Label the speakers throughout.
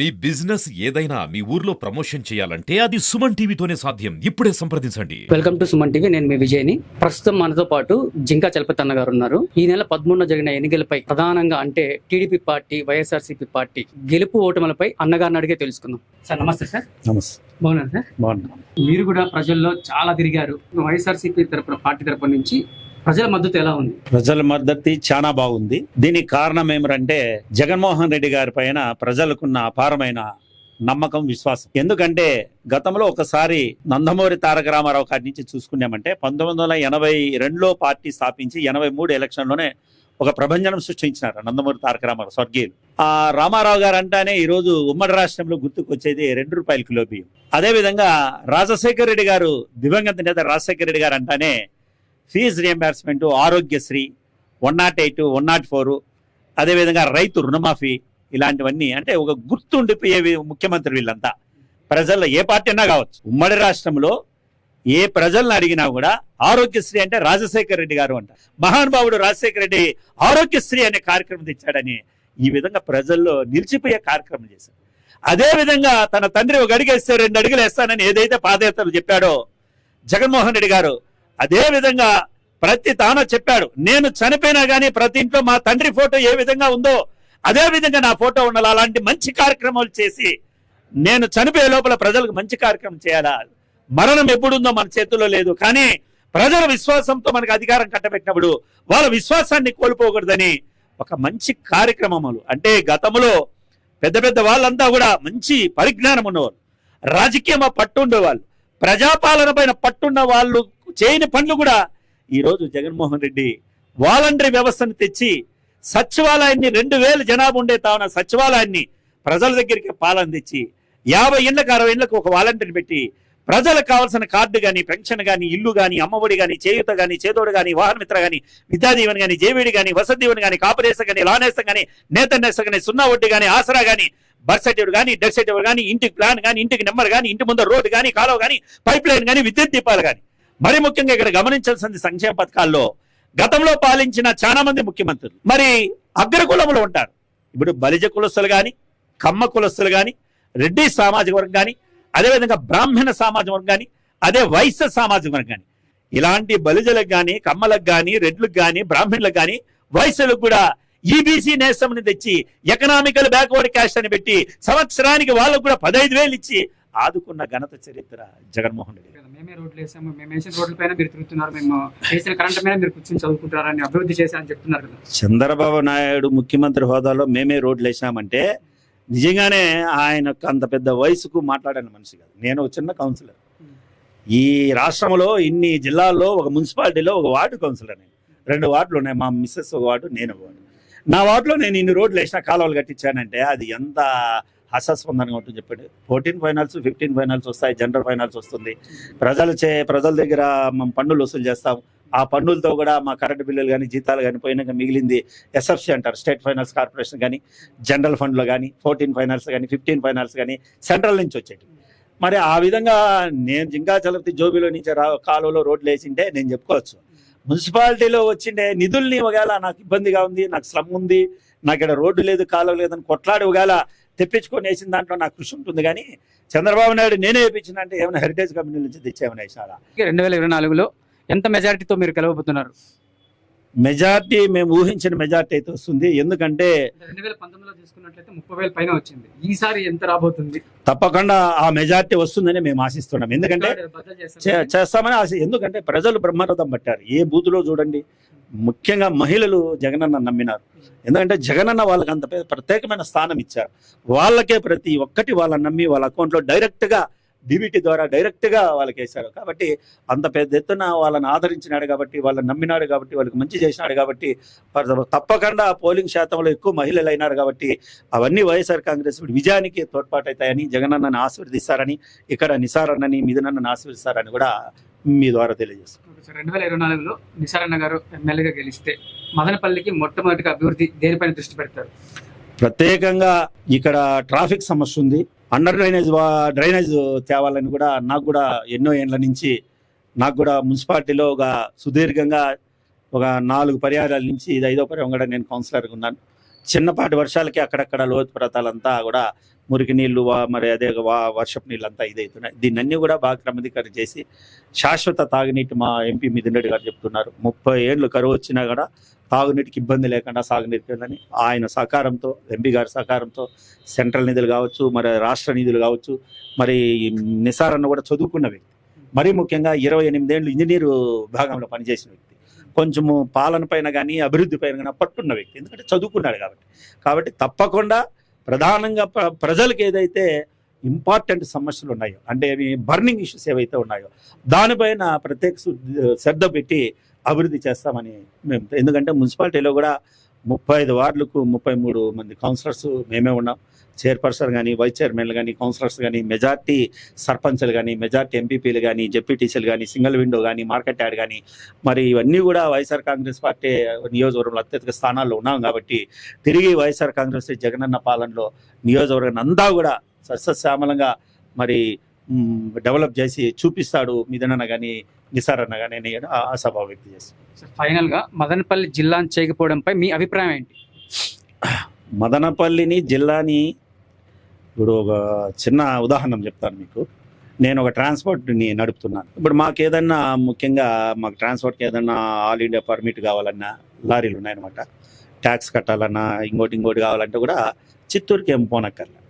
Speaker 1: మీ business ఏదైనా మీ ఊర్లో promotion చేయాలంటే అది సుమన్ టీవీతోనే సాధ్యం. ఇప్పుడే సంప్రదించండి.
Speaker 2: Welcome to Suman TV. నేను మీ విజయ్ని. ప్రస్తుతం మనతో పాటు జింకా చలపతి అన్న గారు ఉన్నారు. ఈ నెల 13న జరిగిన ఎన్నికలపై ప్రధానంగా అంటే టీడీపీ పార్టీ, వైఎస్ఆర్సీపీ పార్టీ గెలుపు ఓటములపై అన్నగారిని అడిగే తెలుసుకుందాం. సార్ నమస్తే. సార్
Speaker 3: నమస్తే.
Speaker 2: బాగున్నారు సార్?
Speaker 3: బాగున్నాను.
Speaker 2: మీరు కూడా ప్రజల్లో చాలా తిరిగారు. వైఎస్ఆర్సీపీ తరపున పార్టీ తరపు నుంచి ప్రజల మద్దతు ఎలా ఉంది?
Speaker 3: ప్రజల మద్దతు చాలా బాగుంది. దీనికి కారణం ఏమిటంటే జగన్మోహన్ రెడ్డి గారి పైన ప్రజలకున్న అపారమైన నమ్మకం, విశ్వాసం. ఎందుకంటే గతంలో ఒకసారి నందమూరి తారక రామారావు గారి నుంచి చూసుకున్నామంటే 1982లో పార్టీ స్థాపించి 83 ఎలక్షన్లోనే ఒక ప్రభంజనం సృష్టించినారు నందమూరి తారక రామారావు స్వర్గీయులు. ఆ రామారావు గారు అంటానే ఈ రోజు ఉమ్మడి రాష్ట్రంలో గుర్తుకొచ్చేది ₹2 కిలో బియ్యం. అదేవిధంగా రాజశేఖర రెడ్డి గారు, దివంగత నేత రాజశేఖర రెడ్డి గారు అంటానే ఫీజు రియంబర్స్మెంట్, ఆరోగ్యశ్రీ, 108, 104, అదేవిధంగా రైతు రుణమాఫీ, ఇలాంటివన్నీ అంటే ఒక గుర్తుండిపోయేవి ముఖ్యమంత్రి వీళ్ళంతా. ప్రజల్లో ఏ పార్టీ అన్నా కావచ్చు, ఉమ్మడి రాష్ట్రంలో ఏ ప్రజలను అడిగినా కూడా ఆరోగ్యశ్రీ అంటే రాజశేఖర రెడ్డి గారు అంట. మహానుభావుడు రాజశేఖర రెడ్డి ఆరోగ్యశ్రీ అనే కార్యక్రమం తెచ్చాడని ఈ విధంగా ప్రజల్లో నిలిచిపోయే కార్యక్రమం చేశారు. అదేవిధంగా తన తండ్రి ఒక అడిగేస్తే 2 అడుగులు వేస్తానని ఏదైతే పాదయాత్రలు చెప్పాడో జగన్మోహన్ రెడ్డి గారు, అదే విధంగా ప్రతి తాను చెప్పాడు, నేను చనిపోయినా కానీ ప్రతి ఇంట్లో మా తండ్రి ఫోటో ఏ విధంగా ఉందో అదే విధంగా నా ఫోటో ఉండాలి. అలాంటి మంచి కార్యక్రమాలు చేసి నేను చనిపోయే లోపల ప్రజలకు మంచి కార్యక్రమం చేయాలా. మరణం ఎప్పుడుందో మన చేతుల్లో లేదు, కానీ ప్రజల విశ్వాసంతో మనకు అధికారం కట్టబెట్టినప్పుడు వాళ్ళ విశ్వాసాన్ని కోల్పోకూడదని ఒక మంచి కార్యక్రమములు. అంటే గతంలో పెద్ద పెద్ద వాళ్ళంతా కూడా మంచి పరిజ్ఞానం ఉన్నవాళ్ళు, రాజకీయ పట్టు ఉండేవాళ్ళు, ప్రజాపాలన పైన పట్టున్న వాళ్ళు చేయని పనులు కూడా ఈరోజు జగన్మోహన్ రెడ్డి వాలంటరీ వ్యవస్థను తెచ్చి సచివాలయాన్ని 2000 జనాభా ఉండే తాను సచివాలయాన్ని ప్రజల దగ్గరికి పాలన తెచ్చి 50 ఏళ్ళకి 60 ఏళ్ళకి ఒక వాలంటీర్ పెట్టి ప్రజలకు కావాల్సిన కార్డు కానీ, పెన్షన్ కానీ, ఇల్లు కానీ, అమ్మఒడి కానీ, చేయూత కానీ, చేదోడు కానీ, వాహనమిత్ర కానీ, విద్యాదీవెన కానీ, జేవీడి కానీ, వసతి దీవెన కానీ, కాపురేసం కానీ, లానేసం కానీ, నేత నేసం కానీ, సున్నా వడ్డీ కానీ, ఆసరా కానీ, బర్త్ సర్టిఫికేట్ కానీ, డెత్ సర్టిఫికేట్ కానీ, ఇంటికి ప్లాన్ కానీ, ఇంటికి నెంబర్ కానీ, ఇంటి ముందు రోడ్డు కానీ, కాలువ కానీ, పైప్ లైన్ కానీ, విద్యుత్ దీపాలు కానీ. మరి ముఖ్యంగా ఇక్కడ గమనించాల్సింది సంక్షేమ పథకాల్లో గతంలో పాలించిన చాలా మంది ముఖ్యమంత్రులు మరి అగ్రకులములు ఉంటారు. ఇప్పుడు బలిజ కులస్తులు కానీ, కమ్మ కులస్తులు కానీ, రెడ్డి సామాజిక వర్గం కానీ, అదేవిధంగా బ్రాహ్మణ సామాజిక వర్గం కానీ, అదే వైశ్య సామాజిక వర్గం కానీ, ఇలాంటి బలిజలకు కానీ, కమ్మలకు కానీ, రెడ్లకు కానీ, బ్రాహ్మణులకు కానీ, వైశ్యులకు కూడా ఈబీసీ నేస్తంని తెచ్చి ఎకనామికల్ బ్యాక్వర్డ్ క్యాస్ట్ అని పెట్టి సంవత్సరానికి వాళ్ళకు కూడా 15,000 ఇచ్చి ఆదుకున్న ఘనత చరిత్ర జగన్మోహన్ రెడ్డి.
Speaker 2: మేమే రోడ్లు వేసాము, మేము వేసిన రోడ్ల పైన మీరు తిరుగుతున్నారు, మేము వేసిన కరెంట్ మీద మీరు కూర్చొని చదువుకుంటారని అభివృద్ధి చేశారని చెప్తున్నారు కదా.
Speaker 3: చంద్రబాబు నాయుడు ముఖ్యమంత్రి హోదాలో మేమే రోడ్లు వేసామంటే నిజంగానే ఆయనకు అంత పెద్ద వయసుకు మాట్లాడిన మనిషి కాదు. నేను ఒక చిన్న కౌన్సిలర్. ఈ రాష్ట్రంలో ఇన్ని జిల్లాల్లో ఒక మున్సిపాలిటీలో ఒక వార్డు కౌన్సిలర్. నేను 2 వార్డులు ఉన్నాయి, మా మిస్సెస్ ఒక వార్డు, నేను ఒక వార్డు. నా వార్డులో నేను ఇన్ని రోడ్లు వేసిన, కాలువలు కట్టించానంటే అది ఎంత హాస్యాస్పందనగా ఉంటుంది చెప్పండి. 14 ఫైనాల్స్, 15 ఫైనాల్స్ వస్తాయి, జనరల్ ఫైనాల్స్ వస్తుంది. ప్రజల దగ్గర మనం పన్నులు వసూలు చేస్తాం. ఆ పన్నులతో కూడా మా కరెంటు బిల్లులు కానీ, జీతాలు కానీ పోయినాక మిగిలింది ఎస్ఎఫ్సి అంటారు, స్టేట్ ఫైనాన్స్ కార్పొరేషన్ కానీ, జనరల్ ఫండ్లో కానీ, 14 ఫైనాన్స్ కానీ, 15 ఫైనాన్స్ కానీ సెంట్రల్ నుంచి వచ్చేది. మరి ఆ విధంగా నేను జింకా చలపతి జోబీలో నుంచి కాలువలో రోడ్లు వేసింటే నేను చెప్పుకోవచ్చు. మున్సిపాలిటీలో వచ్చిండే నిధుల్ని ఒకవేళ నాకు ఇబ్బందిగా ఉంది, నాకు స్లమ్ ఉంది, నాకు ఇక్కడ రోడ్డు లేదు, కాలువ లేదని కొట్లాడి ఒకవేళ తెప్పించుకొని వేసిన దాంట్లో నాకు కృషి ఉంటుంది. కానీ చంద్రబాబు నాయుడు నేనే వేయించిన అంటే ఏమైనా హెరిటేజ్ కంపెనీ నుంచి తెచ్చేమైనా వేసారా?
Speaker 2: 2024లో ఎంత మెజారిటీతో మీరు గెలవబోతున్నారు?
Speaker 3: మెజార్టీ మేము ఊహించిన మెజార్టీ అయితే వస్తుంది. ఎందుకంటే
Speaker 2: 2019లో తీసుకున్నట్లయితే 30,000 పైన వచ్చింది. ఈసారి ఎంత రాబోతుంది?
Speaker 3: తప్పకుండా ఆ మెజార్టీ వస్తుందని మేము ఆశిస్తున్నాం. ఎందుకంటే చేస్తామని ఆశ. ఎందుకంటే ప్రజలు బ్రహ్మరథం పట్టారు. ఏ బూతులో చూడండి, ముఖ్యంగా మహిళలు జగనన్న నమ్మినారు. ఎందుకంటే జగనన్న వాళ్ళకి అంత ప్రత్యేకమైన స్థానం ఇచ్చారు. వాళ్ళకే ప్రతి ఒక్కటి వాళ్ళని నమ్మి వాళ్ళ అకౌంట్లో డైరెక్ట్గా డిబిటీ ద్వారా డైరెక్ట్గా వాళ్ళకి వేశారు. కాబట్టి అంత పెద్ద ఎత్తున వాళ్ళని ఆదరించినాడు, కాబట్టి వాళ్ళని నమ్మినాడు, కాబట్టి వాళ్ళకి మంచి చేసినాడు, కాబట్టి తప్పకుండా పోలింగ్ శాతంలో ఎక్కువ మహిళలు అయినారు. కాబట్టి అవన్నీ వైఎస్ఆర్ కాంగ్రెస్ విజయానికి తోడ్పాటు అవుతాయని, జగనన్నని ఆశీర్వదిస్తారని, ఇక్కడ నిసార్ అన్నని, మిథునన్నని ఆశీర్వదిస్తారని కూడా మీ ద్వారా తెలియజేస్తాం.
Speaker 2: 2024లో నిసార్ అన్న గారు ఎమ్మెల్యేగా గెలిస్తే మదనపల్లికి మొట్టమొదటిగా అభివృద్ధి దేనిపైన దృష్టి పెడతారు?
Speaker 3: ప్రత్యేకంగా ఇక్కడ ట్రాఫిక్ సమస్య ఉంది. అండర్ డ్రైనేజ్ తేవాలని కూడా నాకు కూడా ఎన్నో ఏళ్ళ నుంచి నాకు కూడా మున్సిపాలిటీలో ఒక సుదీర్ఘంగా ఒక 4 పర్యాయాల నుంచి ఇది 5వ పర్యాయం కూడా నేను కౌన్సిలర్గా ఉన్నాను. చిన్నపాటి వర్షాలకి అక్కడక్కడ లోతు ప్రాంతాలంతా కూడా మురికి నీళ్లు మరి అదే వర్షపు నీళ్ళు అంతా ఇదవుతున్నాయి. దీన్ని అన్ని కూడా బాగా క్రమబద్ధీకరణ చేసి శాశ్వత తాగునీటి మా ఎంపీ మిథున్ రెడ్డి గారు చెప్తున్నారు 30 ఏళ్ళు కరువు వచ్చినా కూడా తాగునీటికి ఇబ్బంది లేకుండా సాగునీటిని ఆయన సహకారంతో, ఎంపీ గారి సహకారంతో సెంట్రల్ నిధులు కావచ్చు, మరి రాష్ట్ర నిధులు కావచ్చు, మరి నిసార్ అన్న కూడా చదువుకున్న వ్యక్తి, మరీ ముఖ్యంగా 28 ఏళ్ళు ఇంజనీరు విభాగంలో పనిచేసిన వ్యక్తి, కొంచెము పాలన పైన కానీ అభివృద్ధి పైన కానీ పట్టున్న వ్యక్తి, ఎందుకంటే చదువుకున్నాడు కాబట్టి తప్పకుండా ప్రధానంగా ప్రజలకు ఏదైతే ఇంపార్టెంట్ సమస్యలు ఉన్నాయో, అంటే బర్నింగ్ ఇష్యూస్ ఏవైతే ఉన్నాయో దానిపైన ప్రత్యేక శ్రద్ధ పెట్టి అభివృద్ధి చేస్తామని మేము, ఎందుకంటే మున్సిపాలిటీలో కూడా 35 వార్డులకు 33 మంది కౌన్సిలర్స్ మేమే ఉన్నాం. చైర్పర్సన్ కానీ, వైస్ చైర్మన్లు కానీ, కౌన్సిలర్స్ కానీ, మెజార్టీ సర్పంచ్లు కానీ, మెజార్టీ ఎంపీపీలు కానీ, జెడ్పీటీసీలు కానీ, సింగిల్ విండో కానీ, మార్కెట్ యార్డ్ కానీ, మరి ఇవన్నీ కూడా వైఎస్ఆర్ కాంగ్రెస్ పార్టీ నియోజకవర్గంలో అత్యధిక స్థానాల్లో ఉన్నాం. కాబట్టి తిరిగి వైఎస్ఆర్ కాంగ్రెస్ జగనన్న పాలనలో నియోజకవర్గాన్ని అంతా కూడా సస్యశ్యామలంగా మరి డెవలప్ చేసి చూపిస్తాడు మిథునన్న కానీ, నిసార్ అన్న కానీ నేను ఆశాభావం వ్యక్తం చేస్తాను.
Speaker 2: ఫైనల్గా మదనపల్లి జిల్లాను చేయకపోవడంపై మీ అభిప్రాయం ఏంటి?
Speaker 3: మదనపల్లిని జిల్లాని ఇప్పుడు ఒక చిన్న ఉదాహరణ చెప్తాను మీకు. నేను ఒక ట్రాన్స్పోర్ట్ని నడుపుతున్నాను. ఇప్పుడు మాకు ఏదన్నా ముఖ్యంగా మాకు ట్రాన్స్పోర్ట్కి ఏదన్నా ఆల్ ఇండియా పర్మిట్ కావాలన్నా లారీలు ఉన్నాయన్నమాట. ట్యాక్స్ కట్టాలన్నా ఇంకోటి కావాలంటే కూడా చిత్తూరుకి ఏం పోనక్కర్లే,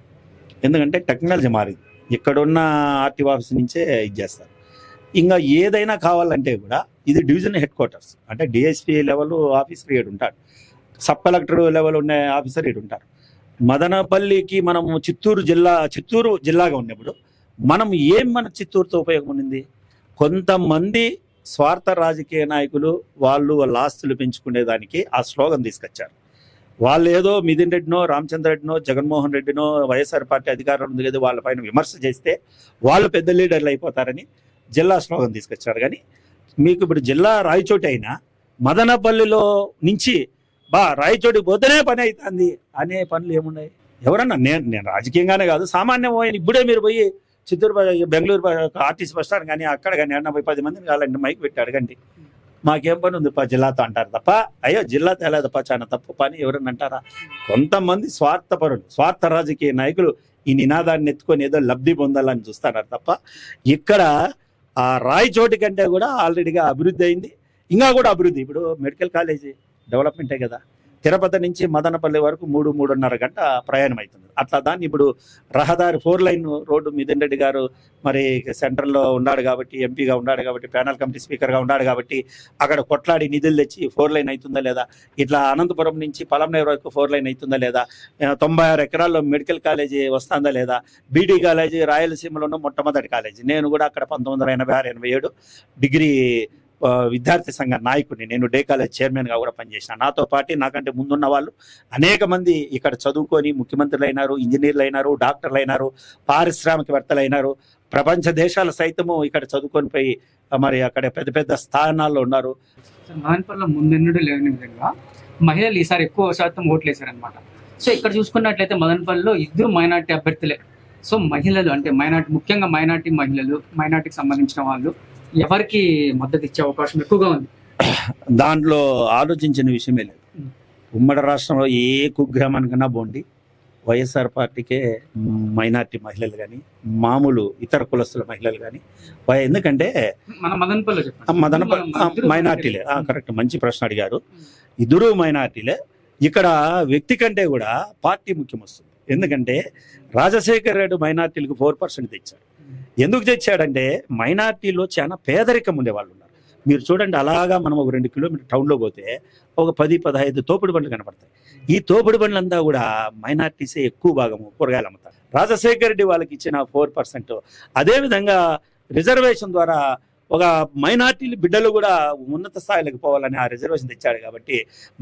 Speaker 3: ఎందుకంటే టెక్నాలజీ మారింది. ఇక్కడున్న ఆర్టీఓ ఆఫీస్ నుంచే ఇది చేస్తారు. ఇంకా ఏదైనా కావాలంటే కూడా ఇది డివిజన్ హెడ్ క్వార్టర్స్, అంటే డిఎస్పీ లెవెల్ ఆఫీసర్ ఏడు ఉంటాడు, సబ్ కలెక్టర్ లెవెల్ ఉన్న ఆఫీసర్ ఏడు ఉంటారు. మదనపల్లికి మనము చిత్తూరు జిల్లాగా ఉన్నప్పుడు మనం మన చిత్తూరుతో ఉపయోగం ఉంది? కొంతమంది స్వార్థ రాజకీయ నాయకులు వాళ్ళ ఆస్తులు పెంచుకునేదానికి ఆ స్లోగన్ తీసుకొచ్చారు. వాళ్ళు ఏదో మిథున్ రెడ్డినో, రామచంద్ర రెడ్డినో, జగన్మోహన్ రెడ్డినో, వైఎస్ఆర్ పార్టీ అధికారం ఉంది కదా వాళ్ళపైన విమర్శ చేస్తే వాళ్ళు పెద్ద లీడర్లు అయిపోతారని జిల్లా స్లోగన్ తీసుకొచ్చారు. కానీ మీకు ఇప్పుడు జిల్లా రాయచోటి అయినా మదనపల్లిలో నుంచి రాయచోటికి పోతేనే పని అవుతుంది అనే పనులు ఏమున్నాయి? ఎవరన్నా నేను రాజకీయంగానే కాదు, సామాన్యం ఇప్పుడే మీరు పోయి Chittoor Bengaluru RTC bus stand కానీ అక్కడ కానీ అన్న పోయి 10 మందిని కావాలంటే మైక్ పెట్టి అడగండి, మాకేం పని ఉంది జిల్లాతో అంటారు తప్ప, అయ్యో జిల్లా తేలేదప్ప చాలా తప్పు పని ఎవరన్నా అంటారా? కొంతమంది స్వార్థ రాజకీయ నాయకులు ఈ నినాదాన్ని ఎత్తుకొని ఏదో లబ్ధి పొందాలని చూస్తున్నారు తప్ప ఇక్కడ ఆ రాయచోటి కంటే కూడా ఆల్రెడీగా అభివృద్ధి అయింది. ఇంకా కూడా అభివృద్ధి, ఇప్పుడు మెడికల్ కాలేజీ డెవలప్మెంటే కదా, తిరుపతి నుంచి మదనపల్లి వరకు 3-3.5 గంట ప్రయాణం అవుతుంది. అట్లా దాన్ని ఇప్పుడు రహదారి 4 లైన్ రోడ్డు మిథున్ రెడ్డి గారు మరి సెంట్రల్లో ఉన్నాడు కాబట్టి, ఎంపీగా ఉన్నాడు కాబట్టి, ప్యానల్ కమిటీ స్పీకర్గా ఉన్నాడు కాబట్టి అక్కడ కొట్లాడి నిధులు తెచ్చి 4 లైన్ అవుతుందా లేదా, ఇట్లా అనంతపురం నుంచి పలంనేరు వరకు 4 లైన్ అవుతుందా లేదా, 96 ఎకరాల్లో మెడికల్ కాలేజీ వస్తుందా లేదా, బీడీ కాలేజీ రాయలసీమలో ఉన్న మొట్టమొదటి కాలేజీ. నేను కూడా అక్కడ 1986-87 డిగ్రీ విద్యార్థి సంఘ నాయకుడిని, నేను డే కాలేజ్ చైర్మన్గా కూడా పనిచేసిన. నాతో పాటు నాకంటే ముందున్న వాళ్ళు అనేక మంది ఇక్కడ చదువుకొని ముఖ్యమంత్రులు అయినారు, ఇంజనీర్లు అయినారు, డాక్టర్లు అయినారు, పారిశ్రామికవేత్తలు అయినారు, ప్రపంచ దేశాల సైతము ఇక్కడ చదువుకొని పోయి మరి అక్కడ పెద్ద పెద్ద స్థానాల్లో ఉన్నారు.
Speaker 2: మదనపల్లిలో ముందెన్నడూ లేని విధంగా మహిళలు ఈసారి ఎక్కువ శాతం ఓట్లు వేశారనమాట. సో ఇక్కడ చూసుకున్నట్లయితే మదనపల్లిలో 2 మైనార్టీ అభ్యర్థులే. సో మహిళలు అంటే ముఖ్యంగా మైనార్టీ మహిళలు, మైనార్టీకి సంబంధించిన వాళ్ళు ఎవరికి మద్దతు ఇచ్చే అవకాశం ఎక్కువగా ఉంది?
Speaker 3: దాంట్లో ఆలోచించిన విషయమే లేదు. ఉమ్మడి రాష్ట్రంలో ఏ కుగ్రామానికన్నా పోండి, వైఎస్ఆర్ పార్టీకే మైనార్టీ మహిళలు కానీ, మామూలు ఇతర కులస్తుల మహిళలు కానీ, ఎందుకంటే మైనార్టీలే. కరెక్ట్, మంచి ప్రశ్న అడిగారు. 2 మైనార్టీలే. ఇక్కడ వ్యక్తి కంటే కూడా పార్టీ ముఖ్యం వస్తుంది. ఎందుకంటే రాజశేఖర్ రెడ్డి మైనార్టీలకు 4% తెచ్చాడు. ఎందుకు తెచ్చాడంటే మైనార్టీలో చాలా పేదరికం ఉండేవాళ్ళు ఉన్నారు. మీరు చూడండి, అలాగా మనం ఒక 2 కిలోమీటర్ టౌన్లో పోతే ఒక 10-15 తోపుడు బండ్లు కనపడతాయి. ఈ తోపుడు బండ్లంతా కూడా మైనార్టీసే ఎక్కువ భాగము కూరగాయలు అమ్ముతారు. రాజశేఖర్ రెడ్డి వాళ్ళకి ఇచ్చిన 4%. అదేవిధంగా రిజర్వేషన్ ద్వారా ఒక మైనార్టీలు బిడ్డలు కూడా ఉన్నత స్థాయిలోకి పోవాలని ఆ రిజర్వేషన్ తెచ్చాడు. కాబట్టి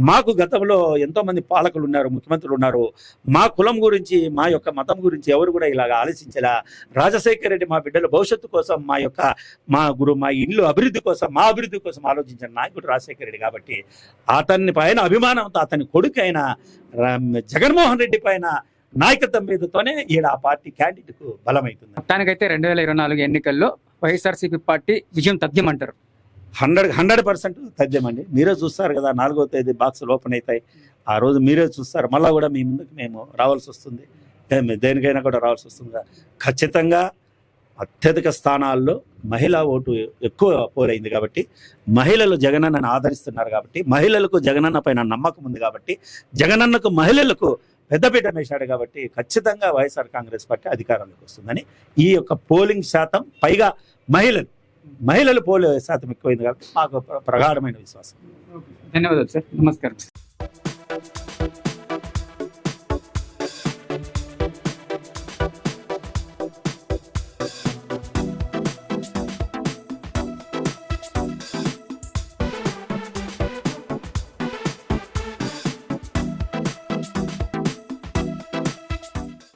Speaker 3: మాకు గతంలో ఎంతోమంది పాలకులు ఉన్నారు, ముఖ్యమంత్రులు ఉన్నారు, మా కులం గురించి, మా యొక్క మతం గురించి ఎవరు కూడా ఇలాగ ఆలోచించేలా. రాజశేఖర రెడ్డి మా బిడ్డల భవిష్యత్తు కోసం, మా ఇల్లు అభివృద్ధి కోసం, మా అభివృద్ధి కోసం ఆలోచించిన నాయకుడు రాజశేఖర రెడ్డి. కాబట్టి అతని పైన అభిమానంతో అతని కొడుకు అయిన జగన్మోహన్ రెడ్డి పైన నాయకత్వం మీదతోనే ఈడ ఆ పార్టీ క్యాండిడేట్కు బలమవుతుంది.
Speaker 2: మొత్తానికైతే 2024 ఎన్నికల్లో వైఎస్ఆర్సీపీ పార్టీ విజయం తథ్యమంటారు?
Speaker 3: 100% తథ్యమండి. మీరే చూస్తారు కదా, 4వ తేదీ బాక్సులు ఓపెన్ అవుతాయి. ఆ రోజు మీరే చూస్తారు. మళ్ళా కూడా మీ ముందుకు మేము రావాల్సి వస్తుంది, దేనికైనా కూడా రావాల్సి వస్తుంది. ఖచ్చితంగా అత్యధిక స్థానాల్లో మహిళా ఓటు ఎక్కువ పోలైంది కాబట్టి, మహిళలు జగనన్నను ఆదరిస్తున్నారు కాబట్టి, మహిళలకు జగనన్న పైన నమ్మకం ఉంది కాబట్టి, జగనన్నకు మహిళలకు పెద్దపీట వేశాడు కాబట్టి ఖచ్చితంగా వైఎస్ఆర్ కాంగ్రెస్ పార్టీ అధికారంలోకి వస్తుందని ఈ యొక్క పోలింగ్ శాతం, పైగా మహిళలు పోలింగ్ శాతం ఎక్కువైంది కాబట్టి మాకు ప్రగాఢమైన విశ్వాసం.
Speaker 2: ధన్యవాదాలు సార్. నమస్కారం.